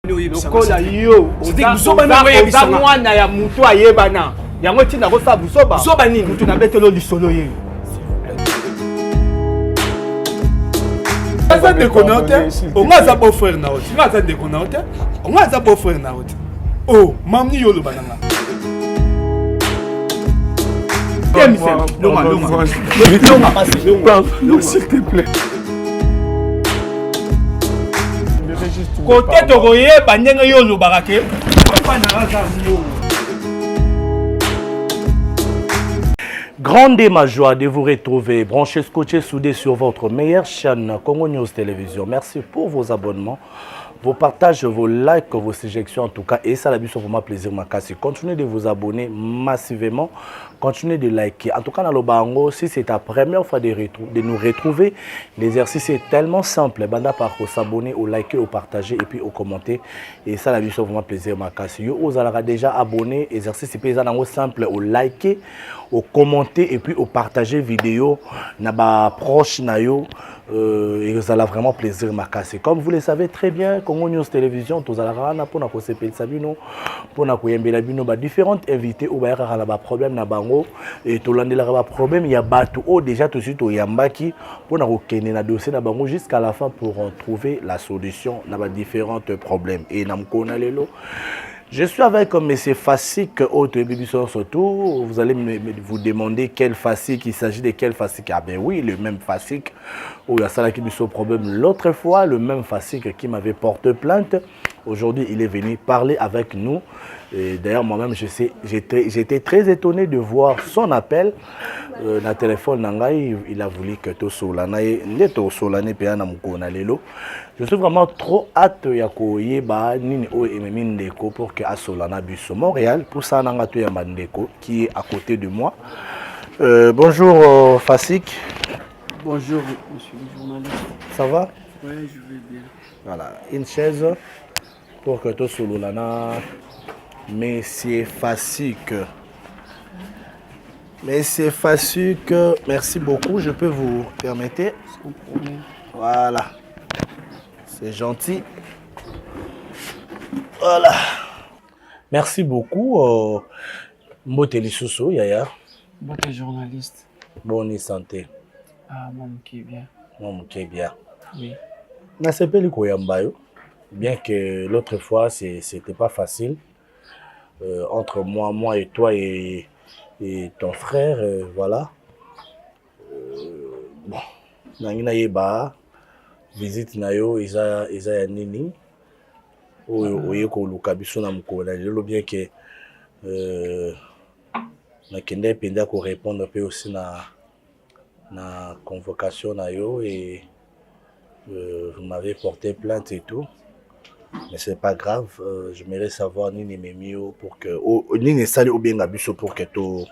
lokola yo oza mwana ya mutu ayebana yango ntina kosala busoba mutu nabetelo lisolo ye aza ndekona te onga aza beau-frère na oti nga aza ndekona te onga aza beau-frère na oti o mamni yo loba nanga s'il te plaît. Côté tokoyeba ndenge yo lobaka ke Grande est ma joie de vous retrouver, branché, scotché, soudé sur votre meilleure chaîne Congo News Télévision. Merci pour vos abonnements, vos partages, vos likes, vos suggestions en tout cas. Et ça, la vie, c'est vraiment plaisir, Makassi. Continuez de vous abonner massivement, continuez de liker. En tout cas, dans le bango, si c'est ta première fois de nous retrouver, l'exercice est tellement simple. Banda par s'abonner, au liker, au partager et puis au commenter. Et ça, la vie, c'est vraiment plaisir, Makassi. Vous avez déjà abonné, exercice est simple, au liker, au commenter et puis au partager vidéo na proche na yo et vous allez vraiment plaisir Makassi. Comme vous le savez très bien, Congo News Télévision tous allez pour na ko sepel sabino pour na ko yembela bino ba différentes invités au ba la ba problème na bango et to landela ba problème ya batu o déjà tout de suite au yambaki pour na ko kene na dossier na bango jusqu'à la fin pour trouver la solution na ba différents problèmes et na mkona lelo. Je suis avec M. Fasik, autre Bibisson surtout. Vous allez vous demander quel Fasik, il s'agit de quel Fasik. Ah ben oui, le même Fasik. où il y a ça qui me pose problème. L'autre fois, le même Fasik qui m'avait porté plainte. Aujourd'hui, il est venu parler avec nous. D'ailleurs, moi-même, j'étais très étonné de voir son appel. Dans le téléphone, il a voulu que tout solana. Je suis vraiment trop hâte ya koyeba nini o ememi ndeko pour que asolana biso Montréal pour ça nanga to ya mandeko qui est à côté de moi. Bonjour Fasik. Bonjour monsieur le journaliste. Ça va? Oui, je vais bien. Voilà, une chaise pour que tout solana Monsieur Fasik. Monsieur Fasik, merci beaucoup, je peux vous permettre? Sans problème. Voilà. C'est gentil. Voilà. Merci beaucoup. Mboteli Sousso, Yaya. Votre journaliste. Bonne santé. Ah, mon qui est bien. Mon qui est bien. Oui. Na sepeli koyambayo. Bien que l'autre fois, c'était pas facile. Entre moi et toi et ton frère, voilà. Bon. Nangina yeba. Visite nayo isa ya nini oye ko luka biso na mkola lelo bien que na kende penda ko répondre peu aussi na convocation nayo et vous m'avez porté plainte et tout mais c'est pas grave j'aimerais savoir nini memio pour que nini sali ou bien biso pour que to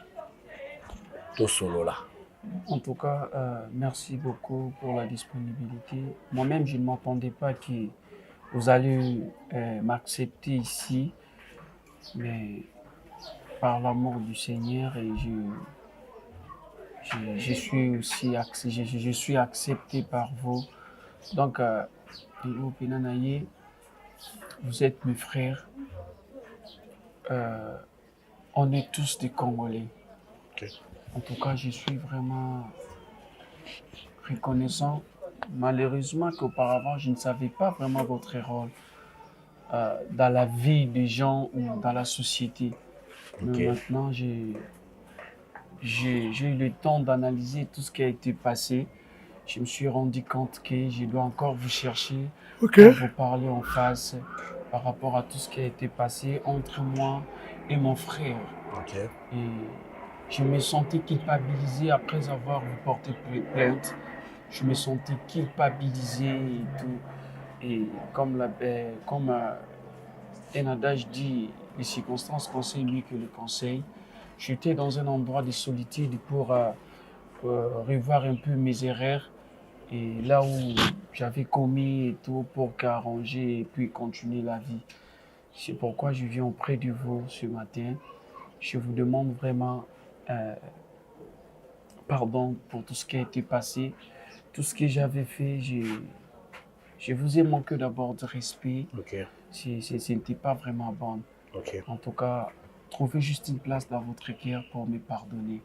solo là. En tout cas, merci beaucoup pour la disponibilité. Moi-même, je ne m'attendais pas que vous allez m'accepter ici, mais par l'amour du Seigneur, et je suis accepté par vous. Donc, vous êtes mes frères. On est tous des Congolais. Okay. En tout cas, je suis vraiment reconnaissant. Malheureusement qu'auparavant, je ne savais pas vraiment votre rôle dans la vie des gens ou dans la société. Okay. Mais maintenant, j'ai eu le temps d'analyser tout ce qui a été passé. Je me suis rendu compte que je dois encore vous chercher, okay, pour vous parler en face par rapport à tout ce qui a été passé entre moi et mon frère. Okay. Et je me sentais culpabilisé après avoir porté plainte. Je me sentais culpabilisé et tout. Et comme un adage dit, les circonstances conseillent mieux que le conseil. J'étais dans un endroit de solitude pour revoir un peu mes erreurs. Et là où j'avais commis et tout pour qu'arranger et puis continuer la vie. C'est pourquoi je viens auprès de vous ce matin. Je vous demande vraiment pardon pour tout ce qui a été passé, tout ce que j'avais fait. Je vous ai manqué d'abord de respect. Okay. ce n'était pas vraiment bon. Ok. En tout cas, trouvez juste une place dans votre cœur pour me pardonner.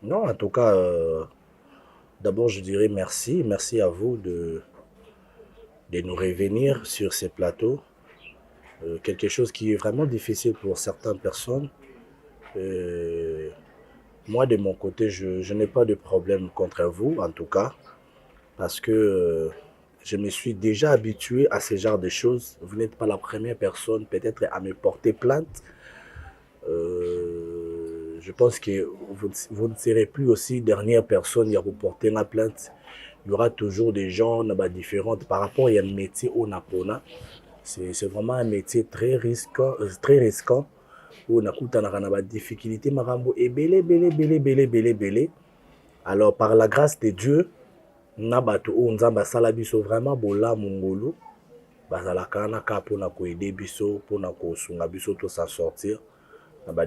Non, en tout cas, d'abord, je dirais merci. Merci à vous de nous revenir sur ces plateaux. Quelque chose qui est vraiment difficile pour certaines personnes. Moi, de mon côté, je n'ai pas de problème contre vous, en tout cas, parce que je me suis déjà habitué à ce genre de choses. Vous n'êtes pas la première personne peut-être à me porter plainte. Je pense que vous ne serez plus aussi dernière personne à vous porter la plainte. Il y aura toujours des gens différents par rapport à un métier au Napona. C'est vraiment un métier très risquant. Où on a des difficultés. Alors, par la grâce de Dieu, Nabato Nzamba Salabiso vraiment bola mongolo. Bazalaka na ka pour na ko aider biso, pour na ko sunga biso to s'en sortir.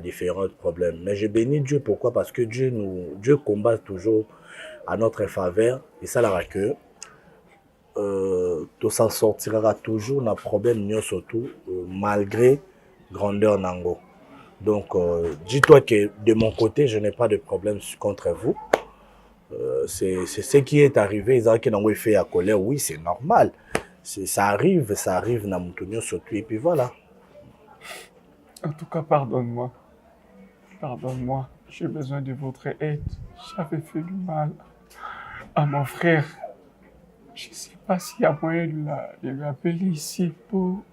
Différents problèmes. Mais je bénis Dieu, pourquoi? Parce que Dieu combat toujours à notre faveur. Et ça la que tout s'en sortira toujours dans problème surtout malgré grandeur nango. Donc dis-toi que de mon côté je n'ai pas de problème contre vous. C'est ce qui est arrivé. Ils ont fait à colère. Oui, c'est normal. Ça arrive dans mon tournoi surtout. Et puis voilà. En tout cas, pardonne-moi. Pardonne-moi. J'ai besoin de votre aide. J'avais fait du mal à mon frère. Je ne sais pas s'il y a moyen de lui appeler ici pour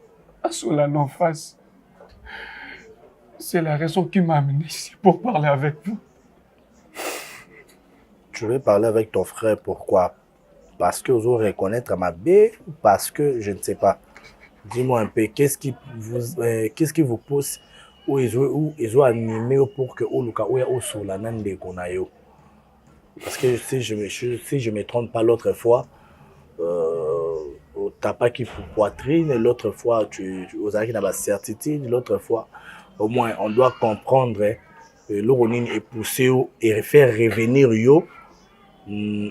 assurer la face. C'est la raison qui m'a amené ici pour parler avec vous. Tu veux parler avec ton frère, pourquoi? Parce que vous allez reconnaître ma baie ou parce que je ne sais pas? Dis-moi un peu, qu'est-ce qui vous pousse ou ils ont animé pour que sur la même de Konayo? Parce que si je me trompe pas l'autre fois, t'as pas qui pour poitrine, l'autre fois tu as la certitude, l'autre fois au moins on doit comprendre l'oronine est poussé et faire revenir yo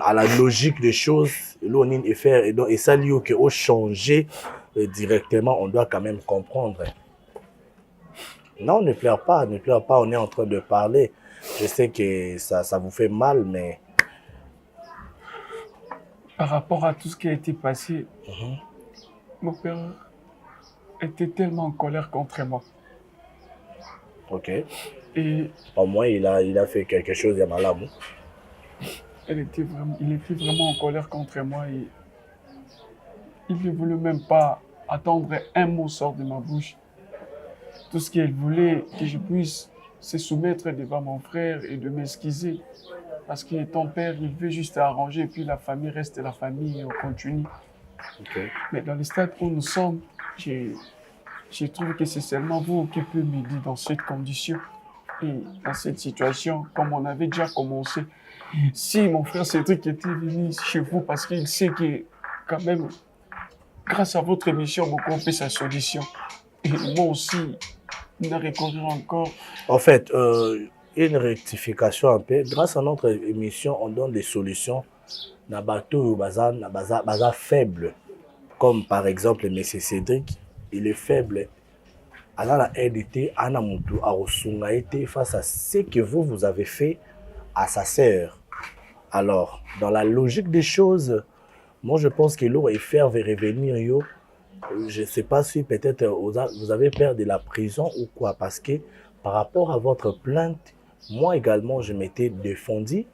à la logique des choses, l'oronine est faire et ça lié que au changer directement, on doit quand même comprendre. Non, ne pleure pas, on est en train de parler. Je sais que ça vous fait mal, mais par rapport à tout ce qui a été passé, mon père était tellement en colère contre moi. Ok. Et au moins, il a fait quelque chose de malade. il était vraiment en colère contre moi et il ne voulait même pas attendre un mot sort de ma bouche. Tout ce qu'il voulait, que je puisse se soumettre devant mon frère et de m'excuser. Parce que ton père, il veut juste arranger et puis la famille reste la famille et on continue. Okay. Mais dans le stade où nous sommes, je trouve que c'est seulement vous qui pouvez m'aider dans cette condition. Et dans cette situation, comme on avait déjà commencé, si mon frère Cédric était venu chez vous parce qu'il sait que quand même, grâce à votre émission, vous comprenez sa solution. Et moi aussi, il a recouru encore. En fait, une rectification un peu. Grâce à notre émission, on donne des solutions dans bateau baza faible. Comme par exemple, M. Cédric, il est faible. Alors la RDT, Anamutu, a été face à ce que vous avez fait à sa sœur. Alors, dans la logique des choses, moi je pense que l'eau est faire revenir yo. Je ne sais pas si peut-être vous avez peur de la prison ou quoi, parce que par rapport à votre plainte, moi également je m'étais défendu.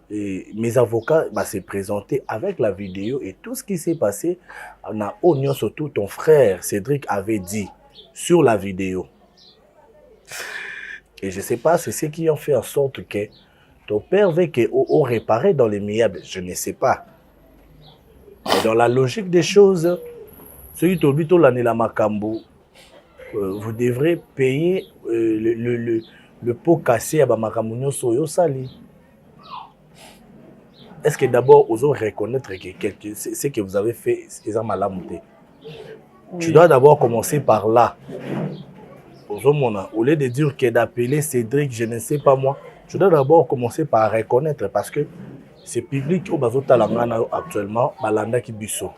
Et mes avocats s'est présenté avec la vidéo et tout ce qui s'est passé, on a oignon surtout ton frère Cédric avait dit sur la vidéo. Et je ne sais pas, c'est ce qui ont fait en sorte que ton père veut qu'on réparait dans les miables. Je ne sais pas. Mais dans la logique des choses, celui qui est l'année la Makambo, vous devrez payer le pot cassé à Bamakambo Soyo Sali. Est-ce que d'abord, vous allez reconnaître que ce que vous avez fait, c'est un malamuté? Tu dois d'abord commencer par là. Au lieu de dire que d'appeler Cédric, je ne sais pas moi, tu dois d'abord commencer par reconnaître parce que c'est public au Bazotalangana actuellement, Balanda Kibiso.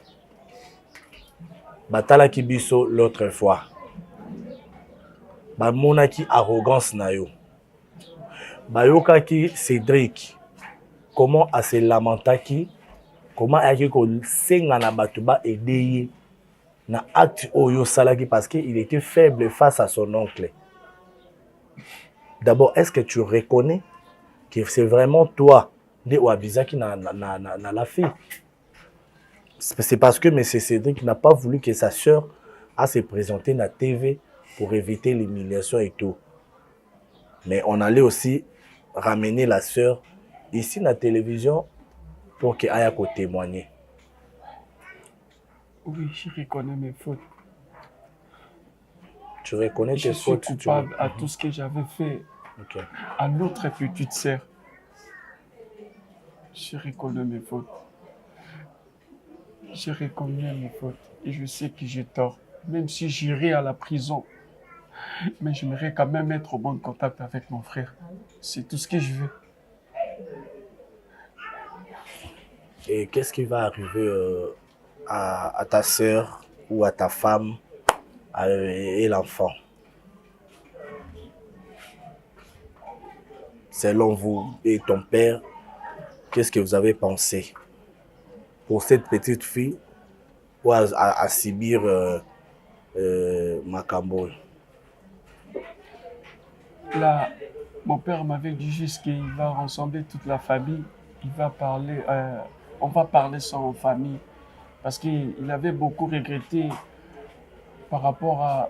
batalaki biso l'autre fois. Bamonaki arrogance na yo. Bayokaki Cédric comment a se lamentaki, comment ayaki ko senga na bato ba aider na acte oyo salaki parce qu'il était faible face à son oncle. D'abord, est-ce que tu reconnais que c'est vraiment toi de Ouabizaki na la fille? C'est parce que M. Cédric n'a pas voulu que sa sœur a se présenter na TV pour éviter l'humiliation et tout. Mais on allait aussi ramener la sœur ici na télévision pour qu'elle aille témoigner. Oui, je reconnais mes fautes. Tu reconnais tes fautes? Je suis coupable à tout ce que j'avais fait à l'autre petite sœur. Je reconnais mes fautes. Je reconnais mes fautes et je sais que j'ai tort. Même si j'irai à la prison, mais j'aimerais quand même être au bon contact avec mon frère. C'est tout ce que je veux. Et qu'est-ce qui va arriver à ta sœur ou à ta femme et l'enfant? Selon vous et ton père, qu'est-ce que vous avez pensé pour cette petite fille ou à subir Makambo? Là, mon père m'avait dit juste qu'il va rassembler toute la famille. Il va parler, on va parler sans famille. Parce qu'il avait beaucoup regretté par rapport à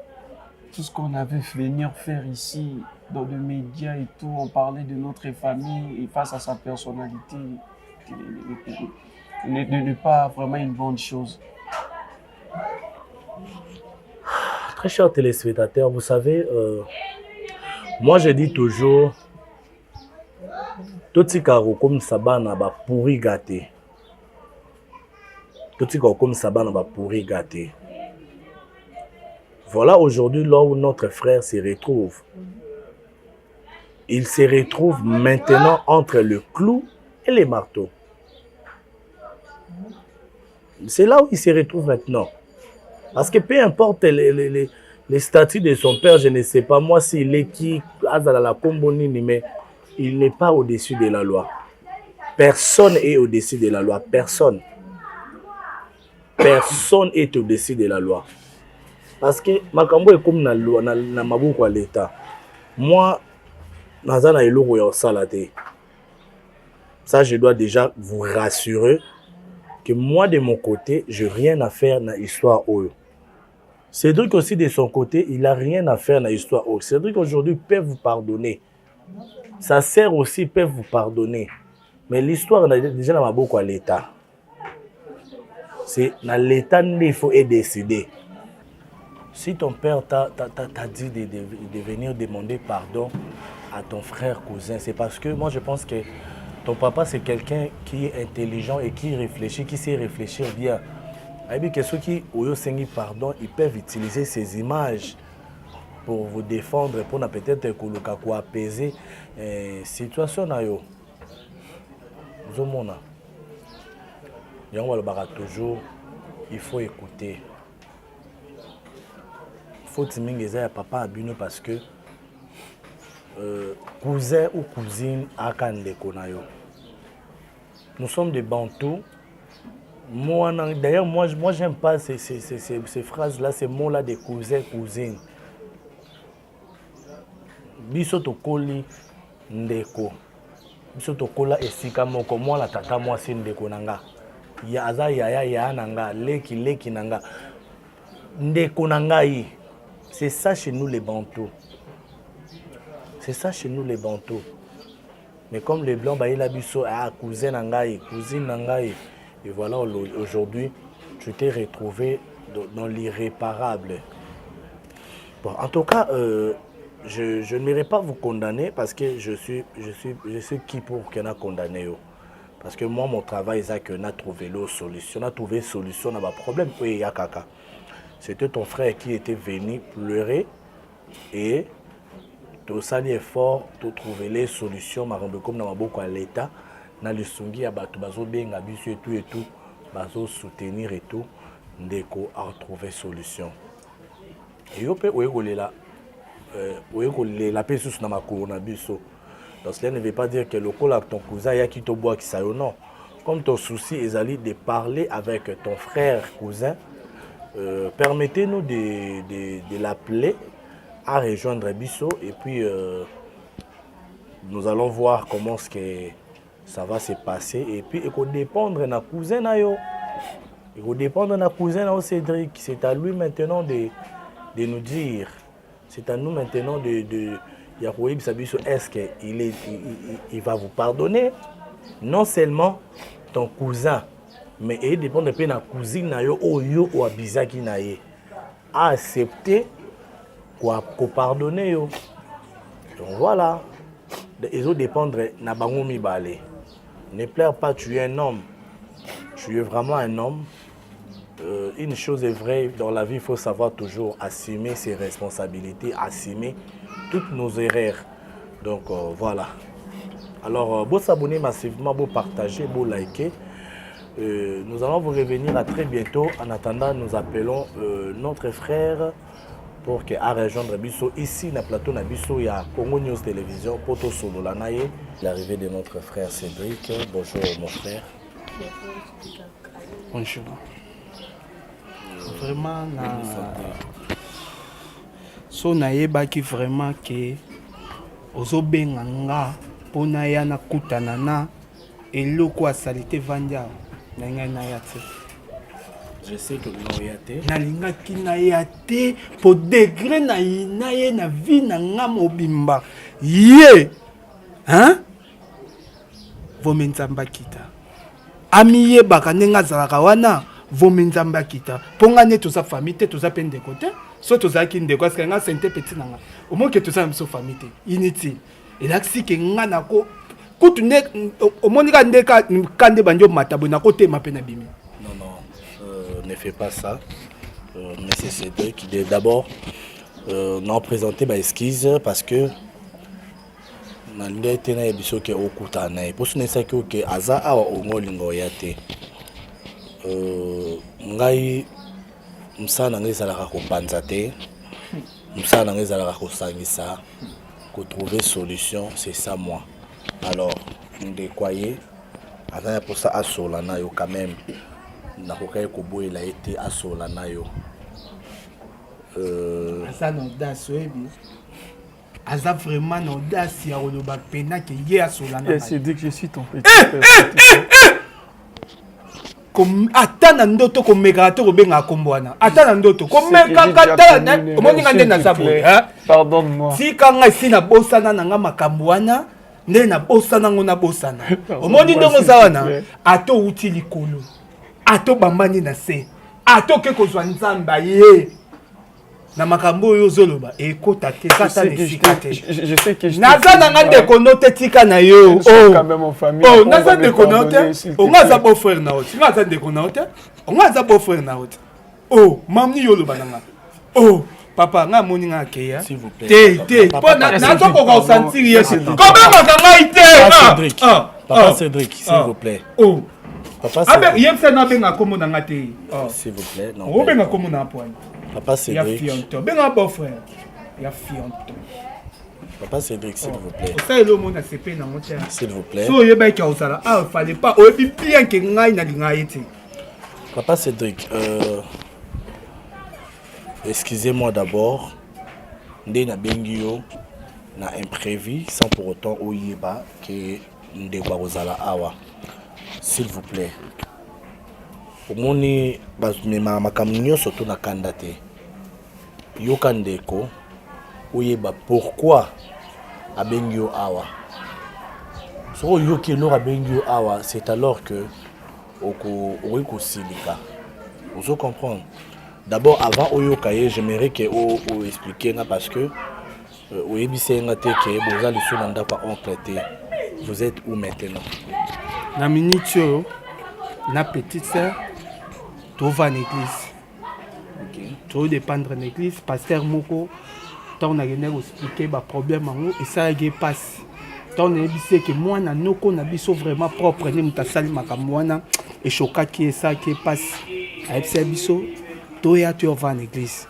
tout ce qu'on avait venir faire ici, dans les médias et tout. On parlait de notre famille et face à sa personnalité, n'est pas vraiment une bonne chose. Très chers téléspectateurs, vous savez, moi je dis toujours, tout ce qui est comme Sabana va pourri gâter. Tout ce qui est comme Sabana va pourri gâter. Voilà aujourd'hui là où notre frère se retrouve. Il se retrouve maintenant entre le clou et les marteaux. C'est là où il se retrouve maintenant. Parce que peu importe les statuts de son père, je ne sais pas moi s'il est qui, Azala Kombonini, mais il n'est pas au-dessus de la loi. Personne n'est au-dessus de la loi. Personne. Personne est au-dessus de la loi. Parce que Makambo est comme na loi, na maboko à l'État. Moi, nazana eloko ya salate. Ça, je dois déjà vous rassurer que moi, de mon côté, je n'ai rien à faire dans l'histoire Oyo. Cédric aussi, de son côté, il n'a rien à faire dans l'histoire Oyo. Cédric, aujourd'hui, peut vous pardonner. Sa sœur aussi peut vous pardonner. Mais l'histoire, déjà, dans maboko à l'État. C'est dans l'État qu'il faut décider. Si ton père t'a dit de venir demander pardon à ton frère cousin, c'est parce que moi je pense que ton papa c'est quelqu'un qui est intelligent et qui réfléchit, qui sait réfléchir bien. Et que ceux qui ont sengi pardon, ils peuvent utiliser ces images pour vous défendre, pour peut-être apaiser la situation. Toujours, il faut écouter. Faut que ya papa abino parce que cousin ou cousine akandeko na yo. Nous sommes des Bantous. D'ailleurs, moi j'aime pas ces phrases-là, ces mots-là de cousin, cousine. Biso tokoli ndeko. Biso tokola esika moko moi la tata moi c'est ndeko nanga. Ya aza ya nanga, leki nanga. Ndeko nanga yi. C'est ça chez nous les Bantous. C'est ça chez nous les Bantous. Mais comme les Blancs, il a dit cousin Nangaï, cousine Nangaï. Et voilà, aujourd'hui, tu t'es retrouvé dans l'irréparable. Bon, en tout cas, je n'irai pas vous condamner parce que je suis qui pour qu'on a condamné. Parce que moi, mon travail, c'est qu'on a trouvé la solution. On a trouvé une solution à ma problème. Oui, Yakaka. C'était ton frère qui était venu pleurer et tout ça est fort pour trouver les solutions. Comme dans beaucoup à l'État, dans le Sungi, bazo benga biso et tout, bazo soutenir et tout. ndeko a retrouvé solution. Et yo pe oyekolela pe sous na makolo na biso. Donc cela ne veut pas dire que le col ton cousin ya qui to bois qui ça non. Comme ton souci est de parler avec ton frère cousin, permettez-nous de l'appeler à rejoindre Bisso et puis nous allons voir comment ce que ça va se passer et puis il faut dépendre de notre cousin nayo. Il faut dépendre de notre cousin nayo Cédric. C'est à lui maintenant de nous dire. C'est à nous maintenant de est-ce qu'il va vous pardonner? Non seulement ton cousin, mais il dépend de la cousine nayo oyo ou abizaki naye a accepté quoi pardonner yo. Donc voilà, ils ont dépendre na bango mibale. Ne pleure pas, tu es un homme. Tu es vraiment un homme. Une chose est vraie, dans la vie, il faut savoir toujours assumer ses responsabilités, assumer toutes nos erreurs. Donc voilà. Alors, vous s'abonner massivement, vous partager, vous liker. Nous allons vous revenir à très bientôt. En attendant, nous appelons notre frère pour qu'il a rejoindre Bisso. Ici, dans le plateau de Bisso, il y a Congo News Télévision, Poto Solo Lanaye. L'arrivée de notre frère Cédric. Bonjour mon frère. Bonjour. Vraiment, so nayebaki vraiment que ozobenganga pona ya na kutana na eloko asalite vandia na ngai na yate. Je sais que vous n'avez nalingaki na yate po degré na ye na vie na nga mobimba ye hein vomenzamba kita amiye baka nenga zalaka wana vomenzamba kita ponga ne toza famille te toza pende côté so toza ki ndeko parce que nga sente petit nanga au moins que toza mso famille te inutile et là si que nga nako kutu ne au moins ka ndeka kande banjo matabo na côté mapena bimi. Ne fais pas ça. Monsieur Cédric, d'abord, non présenter ma esquisse parce que nalingaki te na yebiso ke okuta na ye poso nesa ke aza awa ongolingo ya te ngai msana ngai ezalaka kopanza te msana ngai ezalaka kosangisa trouver solution, c'est ça moi. Alors ndeko ye azana posa asola na yo quand même na kokai koboye la été asola na yo asa na audace oyebi asa vraiment na audace ya koloba pena ke ye asola na c'est dit que je suis ton petit frère comme atana ndoto komeka to kobenga kombwana atana ndoto komeka kata omoni ngande na sabo pardonne-moi si kanga si na bosana na nga makambwana nde na bosana ngona bosana omoni ndongo zawana ato uti likolo ato bambani na se ato ke kozwa nzamba ye na makambo oyo zoloba ekota te kata nesika te je sais que naza na nga ndeko note tika na yo quand même en famille oh naza ndeko note ongaza beau frère na oti ngaza ndeko note ongaza beau frère na oti oh mamni yoloba nanga oh papa nga moni nga keya s'il vous plaît te po na toko ko sentir yesu comment nga ite papa Cédric s'il vous plaît oh papa Cédric yemse na benga komo na ngate s'il vous plaît non o benga komo na poigne papa Cédric ya fianto benga beau frère ya fianto papa Cédric s'il vous plaît ça elo mona sepe na motia s'il vous plaît so yeba ki osala fallait pas o bi bien que ngai na linga ite papa Cédric excusez-moi d'abord ndé na bengio na imprévu sans pour autant oyeba que ndeko kozala awa s'il vous plaît omoni bazumema makambo nyonso to na kanda te yoka ndeko oyeba pourquoi abengi yo awa soko yoki eloko abengi yo awa c'est alors que okoki kosilika ozo comprendre d'abord avant oyoka ye j'aimerais que o expliquer nga parce que oyebise nga te ke boza liso na ndako oncle te vous êtes où maintenant na minute oyo na petite sœur tova na église to dépendre na église pasteur moko tant na gene expliquer ba problème ango esalaki passe tant na yebisi ke mwana noko na biso vraiment propre ne mutasali makambo wana eshokaki esalaki passe ayebisa biso toya toyova en église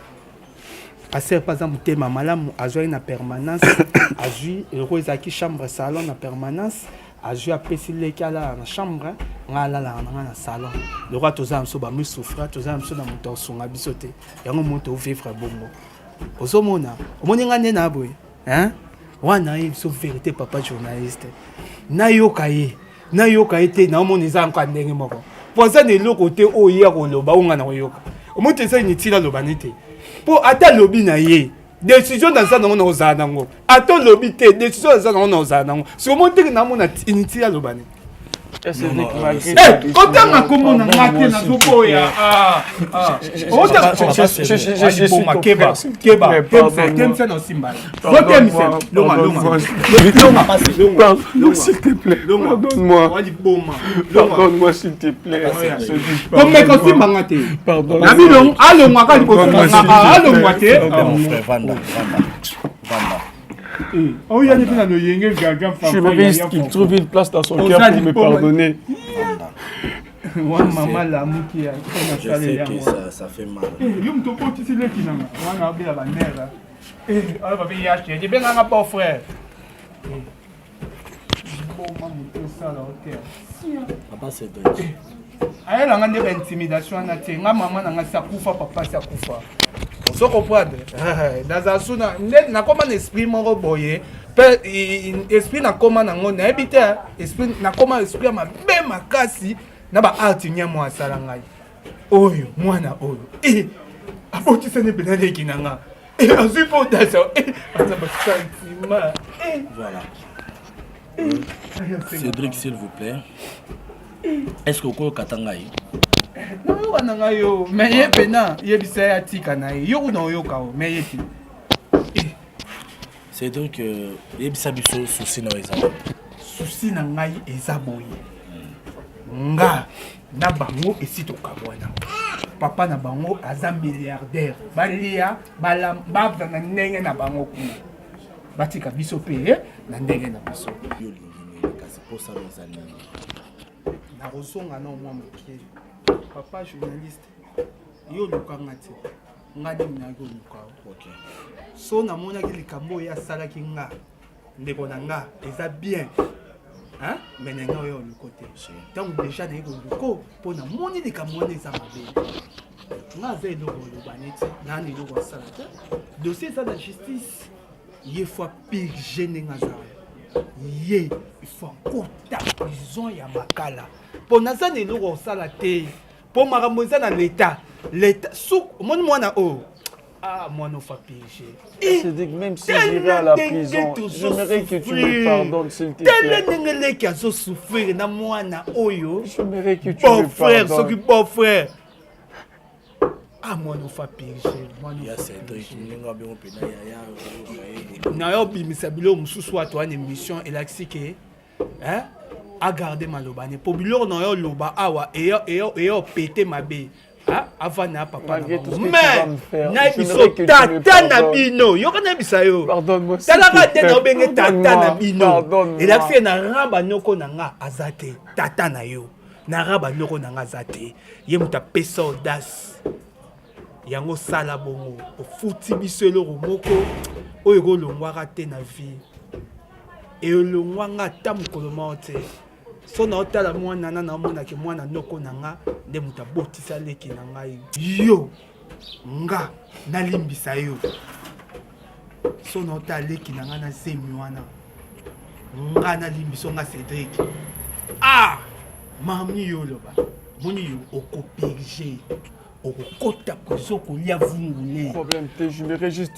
passer par exemple motema malamu azwaki na permanence azwi eloko ezalaki chambre salon na permanence azwi apesi leki alala na chambre nga alalaka na nga na salon lokwa toza na biso bamisouffra toza na biso na moto akosunga biso te yango moto ovivre bongo ozomona omoni nga nde na boye wana ye biso vérité papa journaliste nayoka ye te naomona eza yango ya ndenge moko po aza na eloko te oyo ye akoloba onga na koyoka omoni te eza inutile alobani te mpo ata lobi na ye décision naza nango na kozala nango ata lobi te décision naza nango na kozala nango sikomoni teke namona inutile alobani kotanga kombo na nga te nazoboya boma keba na osimbala s'il te plaît, pardonne-moi s'il te plaît. komeka osimbanga te Pardonne-moi. alongwaka liboso alongwa te Je me risque qu'il trouve une place dans son cœur pour me pardonner. Maman la mouki Je sais que ça fait mal. Papa c'est dingue. ayelanga nde baintimidation wana te nga mama nanga si akufa papa si akufa ozo comprendre nazala suna nde nakoma na esprit moko boye mpe esprit nakoma nango nayebi te esprit nakoma esprit ya mabe makasi na baarte nyamo asala ngai oyo mwana oyo abotisani mpena leki na nga azwi mpo dasa aza basentima Voilà. Cédric, s'il vous plaît. Est-ce que vous avez nayoka na ngai yo me ye mpena yebisa ye atika na ye yo kuna oyoka o me ye te Cédric, yebisa biso souci na eza. susi na ngai eza boye nga na bango esi tokabwana papa na bango aza milliardaire balia bavla na ndenge na bango kuna batika biso mpe na ndenge na biso nakozonga na omwa mokie papa journaliste yo olukanga te nga nde minaki oluka so namonaki likambo oyo asalaki nga ndeko na nga eza bien me na nga oyo oluko te ntango deja naye koluko mpo namoni likambo wana eza mabe nga aza eloko oloba neti nani eloko asala te dossier eza na justice ye fo apirge ndenge azala ye ifo akota prison ya makala mpo naza na eloko osala te mpo makambo eza na leta su omoni mwana oyo mwana ofa pirge Cédric, même si j'irai à la prison, j'aimerais que tu me pardonnes s'il te plaît. tele ndenge leki azosouffrir na mwana oyo J'aimerais que tu me beau-frère soki pardonnes. beau-frère mwana ofa pirge Ya Cédric, nayo obimisa biloko mosusu wato wana émission elakisi ke agarde malobane mpo biloko na yo oloba awa eyo pete mabe avanda ya papa na bango me nayebiso tata na bino yoka nayebisa yo talaka te na obenge tata na bino elakisi na raba nyoko na nga aza te tata na yo na raba nyoko na nga aza te ye moto apesa audace yango sala bongo ofuti biso eloko moko oyo ekolongwaka te na vie elongwanga ata mokolo moko te so na otala mwana na namonaki mwana noko na nga nde moto abotisa leki na ngai yo nga nalimbisa yo so na otala leki na nga na zemi wana nga nalimbiso nga Cédric mami yo loba moni yo okopirge okokota prison kolia vungule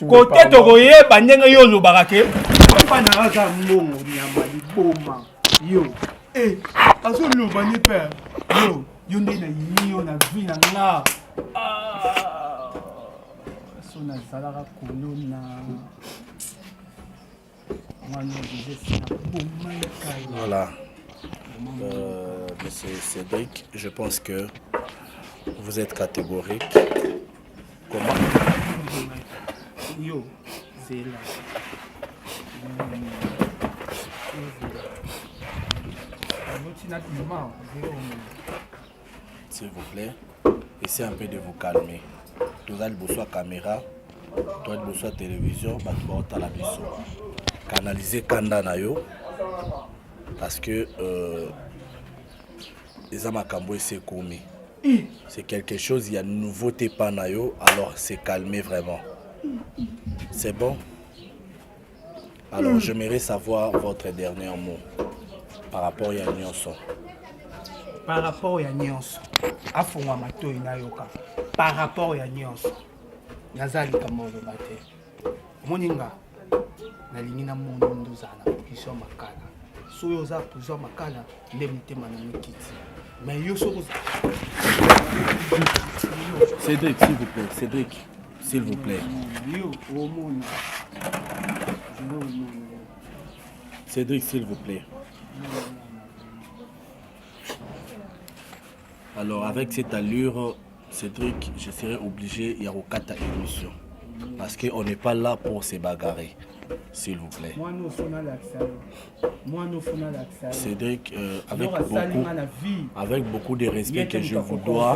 kote tokoyeba ndenge yo olobaka ke papa na aza mbongo nyama liboma yo azoloba ni père yo nde na yini yo na vi na nga so nazalaka kolona mwana ozesina bomaikai. Voilà. Monsieur Cédric, je pense que vous êtes catégorique. Comment? Yo, Zéla. S'il vous plaît. essayez un peu de vous calmer. Tous allez bosser à caméra, tous allez bosser à télévision, bah tu vas au la biso. Canaliser kanda na yo parce que les amakambo c'est commis. C'est quelque chose, il y a une nouveauté pas na yo, alors c'est calmer vraiment. C'est bon? Alors j'aimerais savoir votre dernier mot par rapport à Nyonso. Par rapport à Nyonso, afonga mato inayoka. Par rapport à Nyonso, nazali kamolo bate. Moninga, nalingi na mondo ndozana kiso makala. Soyo za kuzo makala nde mutema na mikiti. Mais yo so Cédric, s'il vous plaît, Cédric, s'il vous plaît. Cédric, s'il vous plaît. Alors, avec cette allure, Cédric, je serai obligé de faire une émission. Parce qu'on n'est pas là pour se bagarrer. S'il vous plaît. Cédric, avec beaucoup de respect que je vous dois,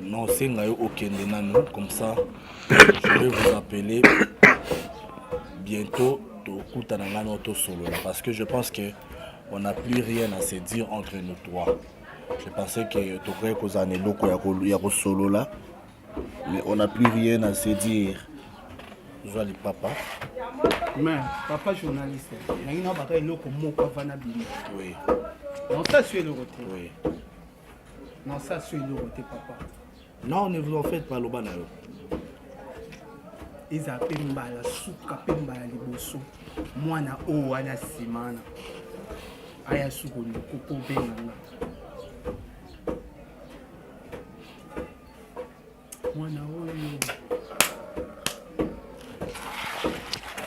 non, c'est aucun de nous, comme ça, je vais vous appeler bientôt parce que je pense qu'on n'a plus rien à se dire entre nous trois. Je pensais que tu aurais causé un élo solo là. Mais on n'a plus rien à se dire. Joali papa. Mais papa journaliste, il y a un oui. Non, ça c'est le côté. Oui. Non, ça c'est le côté papa. Non, ne vous en faites pas, Lobana. Ils appellent Mbala, Souka Pembala Liboso. Moi, na Owana Simana. Aya Sougoni, Coco Benanga.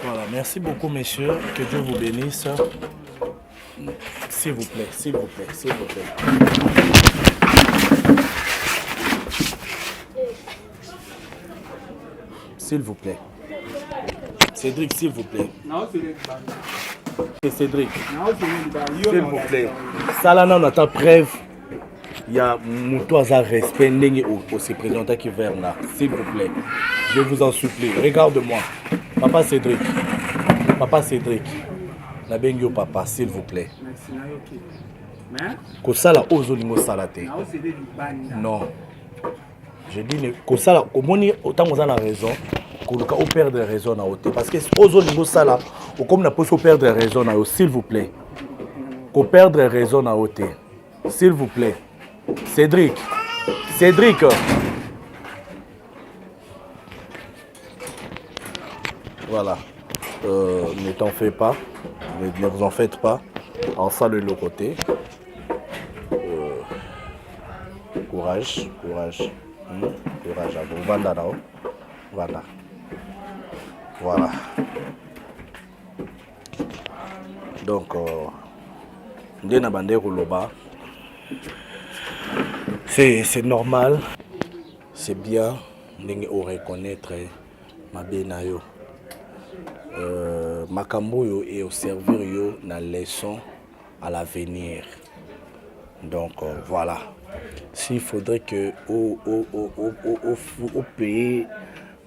Voilà, merci beaucoup messieurs, que Dieu vous bénisse. S'il vous plaît, s'il vous plaît, s'il vous plaît. S'il vous plaît. Cédric, s'il vous plaît. Cédric, s'il vous plaît. Ça là, on attend preuve. Il y a un respect au se présenter qui vient là. S'il vous plaît, je vous en supplie. Regarde-moi. Papa Cédric. Papa Cédric. La bengyo papa, s'il vous plaît. Kosala ozolingo salate. Non. Je dis kosala komoni autant vous en a raison. Koluka au perdre raison na oté parce que ozolingo sala ou comme na poso perdre raison na yo, s'il vous plaît. Ko perdre raison na oté. S'il vous plaît. Cédric, Cédric. Voilà. Ne t'en fais pas. Ne vous en faites pas. En ça le côté. Courage, courage. Courage. Voilà. Voilà. Donc, Ndena Bandeko Loba. C'est normal, c'est bien de reconnaître ma benayo. Makambo yo et au servir yo na leçon à l'avenir. Donc voilà. S'il faudrait que au pays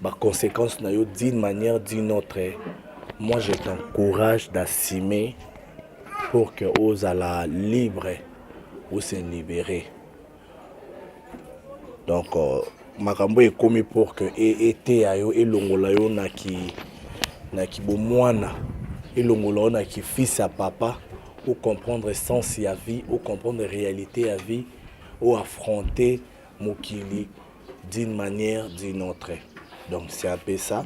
les conséquences na yo d'une manière d'une autre, moi je t'encourage d'assumer pour que aux à la libre ou se libérer. Donc makambo est commis pour que été ayo et longola yo na ki bomwana et longola na ki fils à papa ou comprendre sens à vie ou comprendre réalité à vie ou affronter mokili d'une manière d'une autre. Donc c'est un peu ça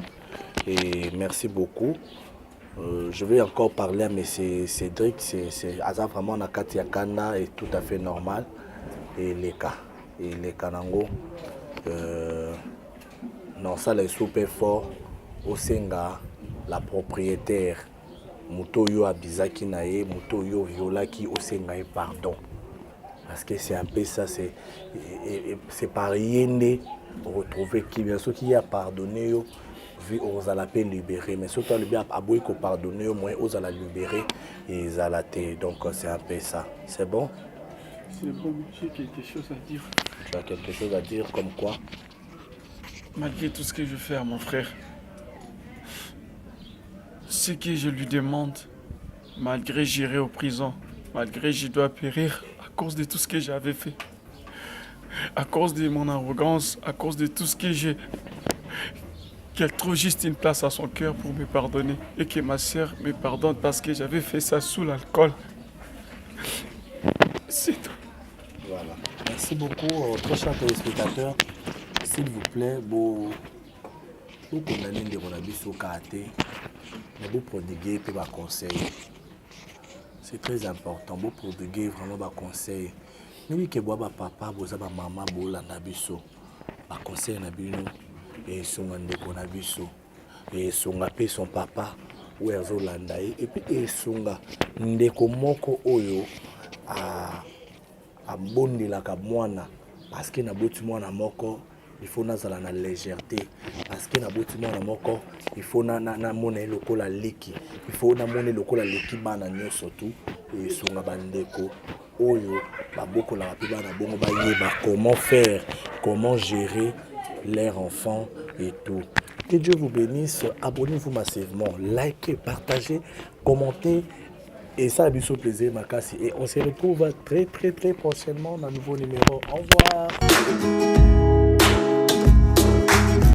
et merci beaucoup. Je vais encore parler à M. Cédric, c'est vraiment na Katia Kana est tout à fait normal et les cas. Et les Kanango, non, ça les super fort au Senga, la propriétaire, Mutoyo Abizaki Nae, Mutoyo Violaki au Senga et pardon. Parce que c'est un peu ça, c'est pas rien de retrouver qui, bien sûr, qui a pardonné, aux à la paix libérée, mais surtout le bien à bouille qu'on pardonne, au moins aux à la libérer et ils à la terre. Donc c'est un peu ça. C'est bon? C'est bon, j'ai quelque chose à dire. Tu as quelque chose à dire comme quoi? Malgré tout ce que je fais à mon frère, ce que je lui demande, malgré j'irai en prison, malgré je dois périr à cause de tout ce que j'avais fait, à cause de mon arrogance, à cause de tout ce que j'ai, qu'elle trouve juste une place à son cœur pour me pardonner et que ma sœur me pardonne parce que j'avais fait ça sous l'alcool. C'est tout. Voilà. Merci beaucoup, très chers téléspectateurs. S'il vous plaît, vous condamnez de mon avis sur karaté, mais vous prodiguez et vos conseils. C'est très important. Vous prodiguez vraiment vos conseils. Nous que vous papa, vous avez maman, vous l'avez biso. Vos conseils n'abîment et son andeko n'abiso et son appé son papa ou erzo landaï et puis et songa ndeko moko oyo a bondi la kamwana parce que na boti mwana moko il faut nazala na légèreté parce que na boti mwana moko il faut na mona lokola liki il faut na mona lokola liki bana nyonso tout et songa bandeko oyo ba boko la pe bana bongo ba yeba comment faire, comment gérer leurs enfants et tout. Que Dieu vous bénisse. Abonnez-vous massivement, likez, partagez, commentez. Et ça a du plaisir, Makassi. Et on se retrouve très prochainement dans un nouveau numéro. Au revoir.